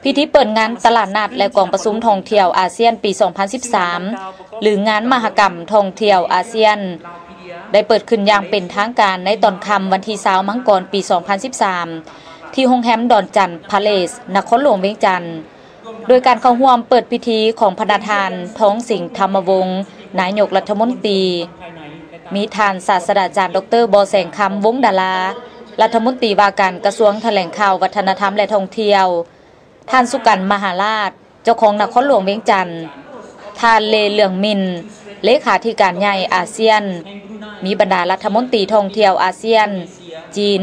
พิธีเปิดงานตลาดนัดและกองประชุมท่องเที่ยวอาเซียนปี 2013 หรืองานมหกรรมท่องเที่ยวอาเซียนได้เปิดขึ้นอย่างเป็นทางการในตอนค่ำวันที่20มังกรปี 2013 ที่โรงแรมดอนจันทร์พาเลสนครหลวงเวียงจันทร์โดยการเข้าร่วมเปิดพิธีของประธานท้องสิงห์ธรรมวงศ์นายกรัฐมนตรีมีท่านศาสตราจารย์ดร.บอแสงคำวงศ์ดารารัฐมนตรีว่าการกระทรวงแถลงข่าววัฒนธรรมและท่องเที่ยวท่านสุกันมหาราชเจ้าของนครหลวงเวียงจันทร์ท่านเลเหลืองมินเลขาธิการใหญ่อาเซียนมีบรรดารัฐมนตรีท่องเที่ยวอาเซียนจีน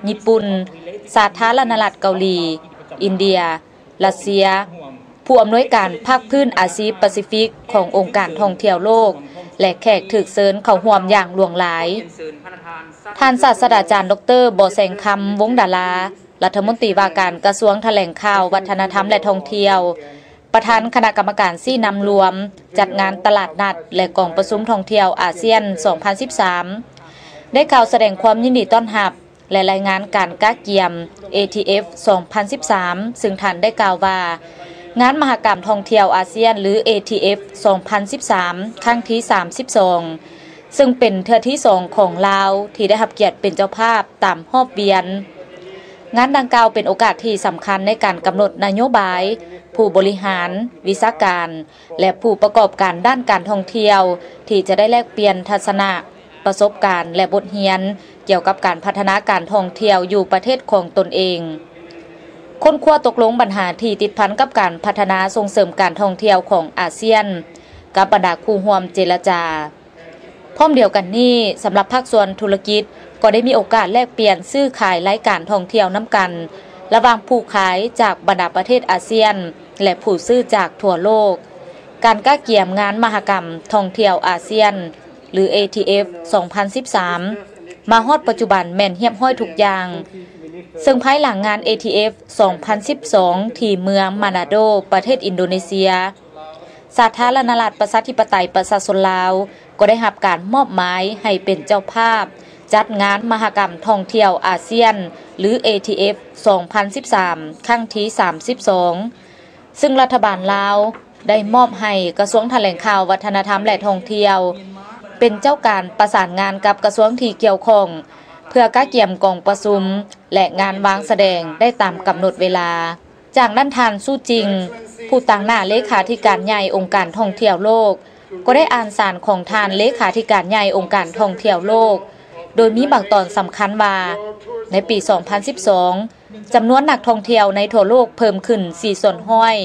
ญี่ปุ่นสาธารณรัฐเกาหลีอินเดียรัสเซียผู้อำนวยการภาคพื้นอาซีแปซิฟิกขององค์การท่องเที่ยวโลกและแขกถึกเชิญเข้าร่วมอย่างหลวงหลายท่านศาสตราจารย์ดร.บอแสงคำวงศ์ดารารัฐมนตรีว่าการกระทรวงแถลงข่าววัฒนธรรมและท่องเที่ยวประธานคณะกรรมการนำรวมจัดงานตลาดนัดและกองประชุมท่องเที่ยวอาเซียน 2013 ได้กล่าวแสดงความยินดีต้อนรับและรายงานการก้าเกียม ATF 2013 ซึ่งท่านได้กล่าวว่างานมหกรรมท่องเที่ยวอาเซียนหรือ ATF 2013 ครั้งที่ 32 ซึ่งเป็นเทื่อที่2ของลาวที่ได้รับเกียรติเป็นเจ้าภาพตามรอบเวียนงานดังกล่าวเป็นโอกาสที่สำคัญในการกำหนดนโยบายผู้บริหารวิชาการและผู้ประกอบการด้านการท่องเที่ยวที่จะได้แลกเปลี่ยนทัศนะประสบการณ์และบทเรียนเกี่ยวกับการพัฒนาการท่องเที่ยวอยู่ประเทศของตนเองค้นคว้าตกลงปัญหาที่ติดพันกับการพัฒนาส่งเสริมการท่องเที่ยวของอาเซียนกับบรรดาคู่ร่วมเจรจาพร้อมเดียวกันนี้สำหรับภาคส่วนธุรกิจก็ได้มีโอกาสแลกเปลี่ยนซื้อขายรายการท่องเที่ยวน้ำกันระหว่างผู้ขายจากบรรดาประเทศอาเซียนและผู้ซื้อจากทั่วโลกการก้าเกี่ยมงานมหกรรมท่องเที่ยวอาเซียนหรือ ATF 2013 มาฮอดปัจจุบันแม่นเฮียบห้อยทุกอย่างซึ่งภายหลังงาน ATF 2012 ที่เมืองมานาโดประเทศอินโดนีเซียสาธารณรัฐประชาธิปไตยประชาชนลาวก็ได้รับการมอบหมายให้เป็นเจ้าภาพจัดงานมหกรรมท่องเที่ยวอาเซียนหรือ ATF 2013 ครั้งที่ 32 ซึ่งรัฐบาลลาวได้มอบให้กระทรวงแถลงข่าววัฒนธรรมและท่องเที่ยวเป็นเจ้าการประสานงานกับกระทรวงที่เกี่ยวข้องเพื่อก้าเกี่ยมกองประชุมและงานวางแสดงได้ตามกำหนดเวลาจากนั้นทานสู้จริงผู้ตั้งหน้าเลขาธิการใหญ่องค์การท่องเที่ยวโลกก็ได้อ่านสารของทานเลขาธิการใหญ่องค์การท่องเที่ยวโลกโดยมีบางตอนสำคัญว่าในปี 2012 จำนวนนักท่องเที่ยวในทั่วโลกเพิ่มขึ้น 4 ส่วนห้อย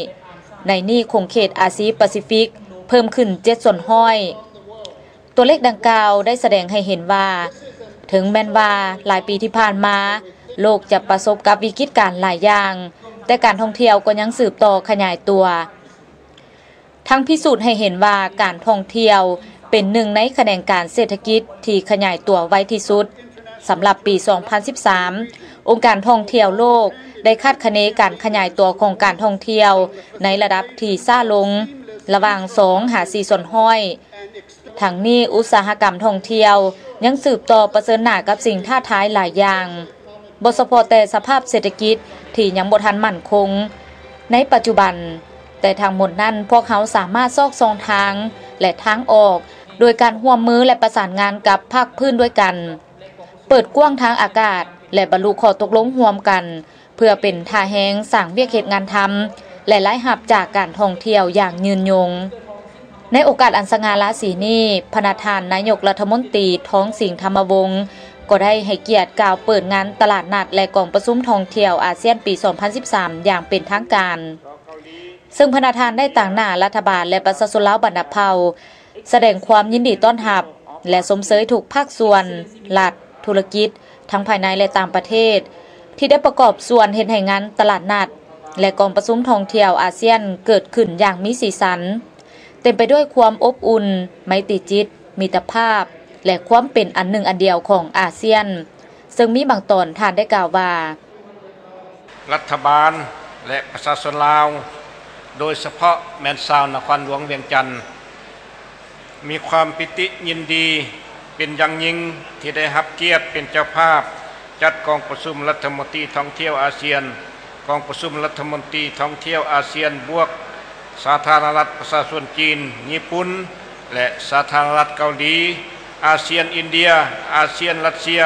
ในนี่คงเขตอาซีแปซิฟิกเพิ่มขึ้น 7 ส่วนห้อยตัวเลขดังกล่าวได้แสดงให้เห็นว่าถึงแม้ว่าหลายปีที่ผ่านมาโลกจะประสบกับวิกฤตการณ์หลายอย่างแต่การท่องเที่ยวก็ยังสืบต่อขยายตัวทั้งพิสูจน์ให้เห็นว่าการท่องเที่ยวเป็นหนึ่งในแขนงการเศรษฐกิจที่ขยายตัวไวที่สุดสำหรับปี 2013 องค์การท่องเที่ยวโลกได้คาดคะเนการขยายตัวของการท่องเที่ยวในระดับที่ช้าลงระหว่าง 2-4 ส่วนห้อยทั้งนี้อุตสาหกรรมท่องเที่ยวยังสืบต่อประเสริฐหน้ากับสิ่งท้าทายหลายอย่างบ่เฉพาะแต่สภาพเศรษฐกิจที่ยังบ่ทันมั่นคงในปัจจุบันแต่ทั้งหมดนั้นพวกเขาสามารถซอกซองทางและทางออกโดยการร่วมมือและประสานงานกับภาคพื้นด้วยกันเปิดกว้างทางอากาศและบรรลุข้อตกลงร่วมกันเพื่อเป็นท่าแห้งสร้างเวียกเหตุงานทำและรายรับจากการท่องเที่ยวอย่างยืนยงในโอกาสอันสง่าราศีนี้ประธานนายกรัฐมนตรีท้องสิงห์ธรรมวงศ์ก็ได้ให้เกียรติกล่าวเปิดงานตลาดนัดและกองประชุมท่องเที่ยวอาเซียนปี 2013 อย่างเป็นทางการซึ่งประธานได้ต่างหน้ารัฐบาลและประชาชนลาวบรรณเผ่าแสดงความยินดีต้อนรับและสมเสยถูกภาคส่วนรัฐธุรกิจทั้งภายในและต่างประเทศที่ได้ประกอบส่วนเฮ็ดให้งานตลาดนัดและกองประชุมท่องเที่ยวอาเซียนเกิดขึ้นอย่างมีสีสันเต็มไปด้วยความอบอุ่นไมตรีจิตมิตรภาพและความเป็นอันหนึ่งอันเดียวของอาเซียนซึ่งมีบางตอนท่านได้กล่าวว่ารัฐบาลและประชาชนลาวโดยเฉพาะแม่นชาวนครหลวงเวียงจันทร์มีความปิติยินดีเป็นอย่างยิ่งที่ได้รับเกียรติเป็นเจ้าภาพ จัดกองประชุมรัฐมนตรีท่องเที่ยวอาเซียนกองประชุมรัฐมนตรีท่องเที่ยวอาเซียนบวกสาธารณรัฐประชาชนจีนญี่ปุ่นและสาธารณรัฐเกาหลีอาเซียนอินเดียอาเซียนรัสเซีย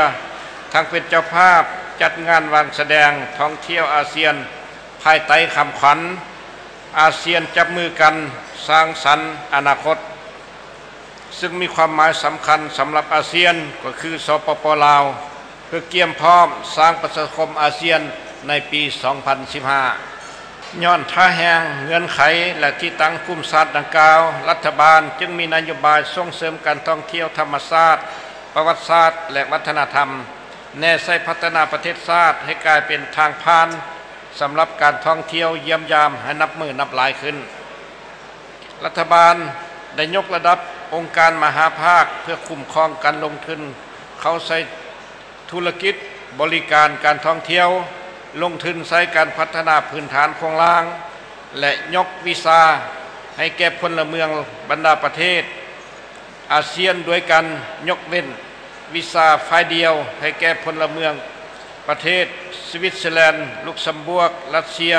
ทั้งเป็นเจ้าภาพจัดงานวางแสดงท่องเที่ยวอาเซียนภายใต้คำขวัญอาเซียนจับมือกันสร้างสรรค์อนาคตซึ่งมีความหมายสำคัญสำหรับอาเซียนก็คือสปป.ลาวเพื่อเตรียมพร้อมสร้างประชาคมอาเซียนในปี 2015 ย้อนท่าแห่งเงื่อนไขและที่ตั้งกลุ่มศาสตร์ดังกล่าวรัฐบาลจึงมีนโยบายส่งเสริมการท่องเที่ยวธรรมชาติประวัติศาสตร์และวัฒนธรรมแนวใช้พัฒนาประเทศชาติให้กลายเป็นทางผ่านสำหรับการท่องเที่ยวเยี่ยมยามให้นับมือนับหลายขึ้นรัฐบาลได้ยกระดับองค์การมหาภาคเพื่อคุ้มครองการลงทุนเข้าใช้ธุรกิจบริการการท่องเที่ยวลงทุนใช้การพัฒนาพื้นฐานโครงสร้างและยกวีซ่าให้แก่พลเมืองบรรดาประเทศอาเซียนด้วยกันยกเว้นวีซ่าฝ่ายเดียวให้แก่พลเมืองประเทศสวิตเซอร์แลนด์ลุกเซมเบิร์กรัสเซีย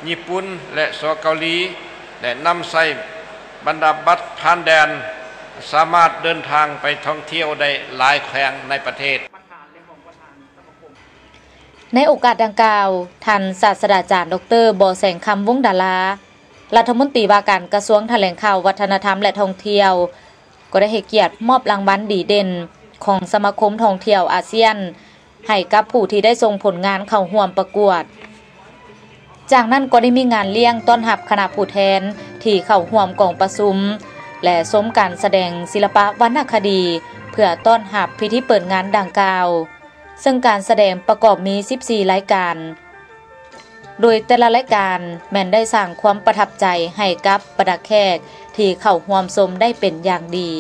ญี่ปุ่นและเกาหลีและนำใช้บรรดาบัตรผ่านแดนสามารถเดินทางไปท่องเที่ยวได้หลายแขวงในประเทศในโอกาสดังกล่าวท่านศาสตราจารย์ดร.บ.แสงคำวงศ์ดารารัฐมนตรีว่าการกระทรวงแถลงข่าววัฒนธรรมและท่องเที่ยวก็ได้ให้เกียรติมอบรางวัลดีเด่นของสมาคมท่องเที่ยวอาเซียนให้กับผู้ที่ได้ส่งผลงานเข้าร่วมประกวดจากนั้นก็ได้มีงานเลี้ยงต้อนรับคณะผู้แทนที่เข้าร่วมกองประชุมและชมการแสดงศิลปะวรรณคดีเพื่อต้อนรับพิธีเปิดงานดังกล่าวซึ่งการแสดงประกอบมี14รายการโดยแต่ละรายการแม่นได้สร้างความประทับใจให้กับบรรดาแขกที่เข้าร่วมชมได้เป็นอย่างดี